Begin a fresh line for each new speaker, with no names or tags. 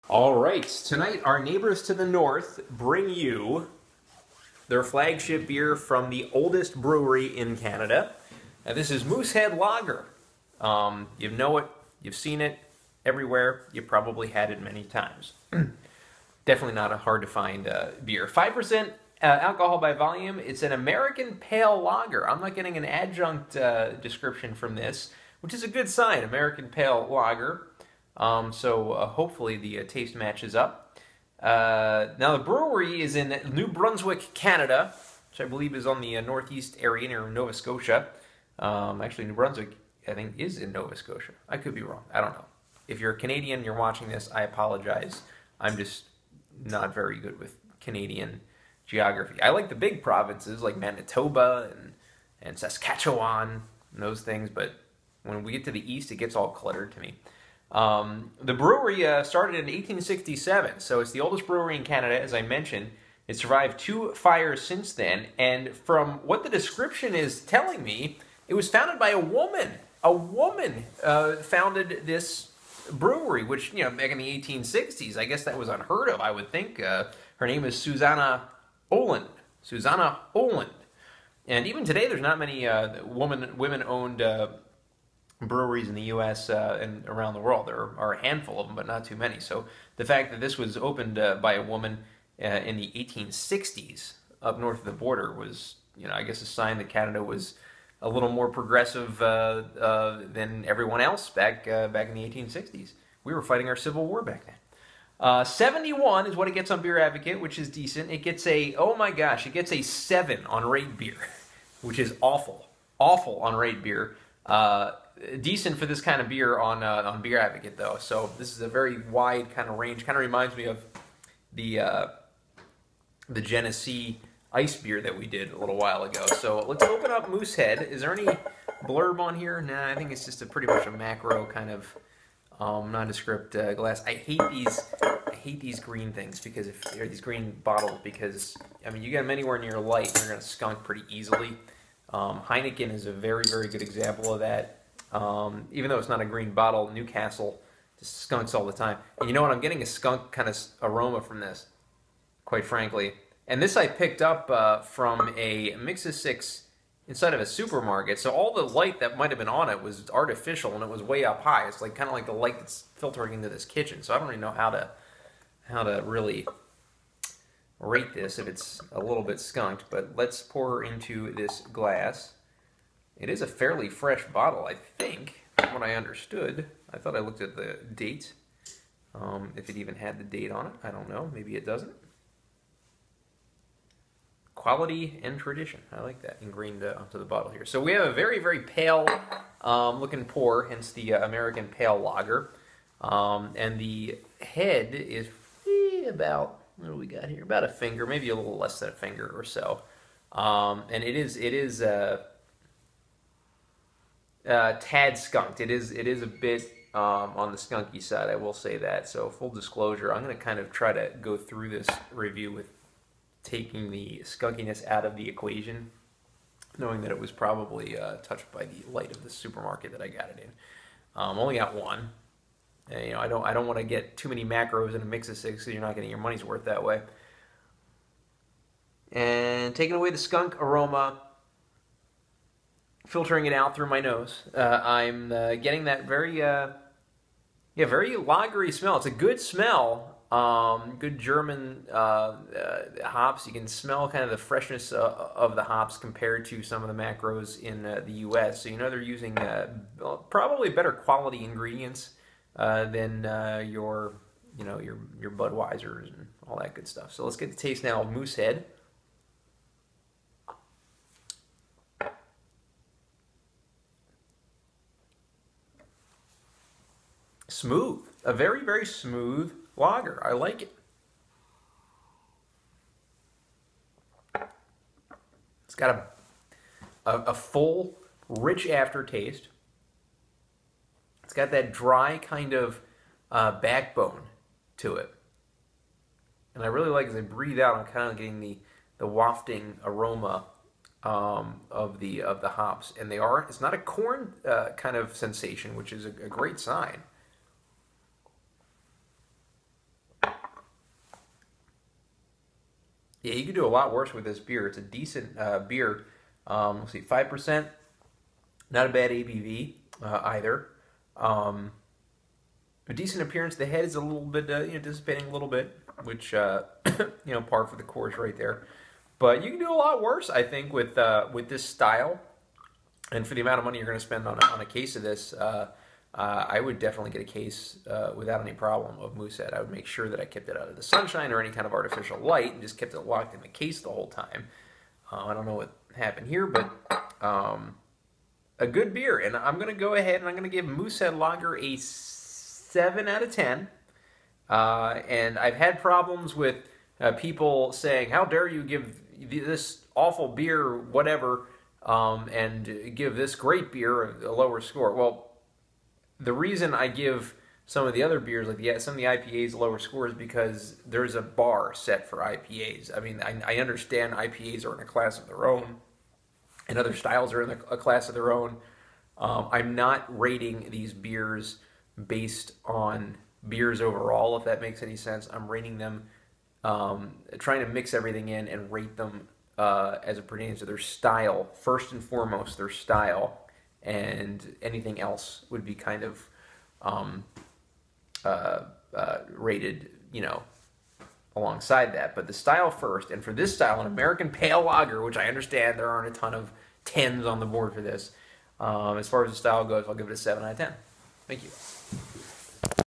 All right, tonight our neighbors to the north bring you their flagship beer from the oldest brewery in Canada. Now, this is Moosehead Lager. You know it, you've seen it everywhere, you probably had it many times. Definitely not a hard to find beer. 5% alcohol by volume. It's an American pale lager. I'm not getting an adjunct description from this, which is a good sign. American pale lager. So hopefully the taste matches up. Now the brewery is in New Brunswick, Canada, which I believe is on the northeast area near Nova Scotia. Actually, New Brunswick, I think, is in Nova Scotia. I could be wrong. I don't know. If you're a Canadian and you're watching this, I apologize. I'm just not very good with Canadian geography. I like the big provinces like Manitoba and Saskatchewan and those things, but when we get to the east, it gets all cluttered to me. The brewery started in 1867, so it's the oldest brewery in Canada, as I mentioned. It survived 2 fires since then, and from what the description is telling me, it was founded by a woman. A woman founded this brewery, which, you know, back in the 1860s, I guess that was unheard of, I would think. Her name is Susanna Oland. Susanna Oland. And even today, there's not many women-owned breweries in the U.S. And around the world. There are a handful of them, but not too many. So the fact that this was opened by a woman in the 1860s up north of the border was, you know, I guess a sign that Canada was a little more progressive than everyone else back in the 1860s. We were fighting our Civil War back then. 71 is what it gets on Beer Advocate, which is decent. It gets a, oh my gosh, it gets a 7 on Rate Beer, which is awful. Awful on Rate Beer. Decent for this kind of beer on Beer Advocate, though. So this is a very wide kind of range. Kind of reminds me of the Genesee ice beer that we did a little while ago. So let's open up Moosehead. Is there any blurb on here? Nah, I think it's just pretty much a macro kind of nondescript glass. I hate these green things because these green bottles because I mean you get them anywhere near light and they're going to skunk pretty easily. Heineken is a very good example of that. Even though it's not a green bottle, Newcastle just skunks all the time. And you know what? I'm getting a skunk kind of aroma from this, quite frankly. And this I picked up from a Mix-a-Six inside of a supermarket. So all the light that might have been on it was artificial and it was way up high. It's like kind of like the light that's filtering into this kitchen. So I don't really know how to really rate this if it's a little bit skunked. But let's pour into this glass. It is a fairly fresh bottle, I think, from what I understood. I thought I looked at the date. If it even had the date on it, I don't know. Maybe it doesn't. Quality and tradition. I like that ingrained onto the bottle here. So we have a very pale looking pour, hence the American Pale Lager. And the head is about, what do we got here? About a finger, maybe a little less than a finger or so. And it is tad skunked. It is a bit on the skunky side, I will say that. So full disclosure, I'm going to kind of try to go through this review with taking the skunkiness out of the equation, knowing that it was probably touched by the light of the supermarket that I got it in. Only got one. And, you know, I don't want to get too many macros in a Mix-a-Six, so you're not getting your money's worth that way. And taking away the skunk aroma, filtering it out through my nose, I'm getting that very lagery smell. It's a good smell. Good German hops. You can smell kind of the freshness of the hops compared to some of the macros in the U.S. So you know they're using probably better quality ingredients than your Budweisers and all that good stuff. So let's get the taste now of Moosehead. Smooth. A very smooth lager. I like it. It's got a full, rich aftertaste. It's got that dry kind of backbone to it. And I really like as I breathe out, I'm kind of getting the wafting aroma of the hops. And it's not a corn kind of sensation, which is a great sign. Yeah, you could do a lot worse with this beer. It's a decent beer. Let's see, 5%. Not a bad ABV either. A decent appearance. The head is a little bit, dissipating a little bit, which, par for the course right there. But you can do a lot worse, I think, with this style. And for the amount of money you're going to spend on a case of this, I would definitely get a case without any problem of Moosehead. I would make sure that I kept it out of the sunshine or any kind of artificial light and just kept it locked in the case the whole time. I don't know what happened here, but a good beer. And I'm going to go ahead and I'm going to give Moosehead Lager a 7 out of 10. And I've had problems with people saying, how dare you give this awful beer whatever and give this great beer a lower score. Well, the reason I give some of the other beers, like some of the IPAs, lower scores because there's a bar set for IPAs. I mean, I understand IPAs are in a class of their own, and other styles are in a class of their own. I'm not rating these beers based on beers overall, if that makes any sense. I'm rating them, trying to mix everything in and rate them as it pertains to their style. First and foremost, their style. And anything else would be kind of rated, alongside that. But the style first, and for this style, an American Pale Lager, which I understand there aren't a ton of 10s on the board for this. As far as the style goes, I'll give it a 7 out of 10. Thank you.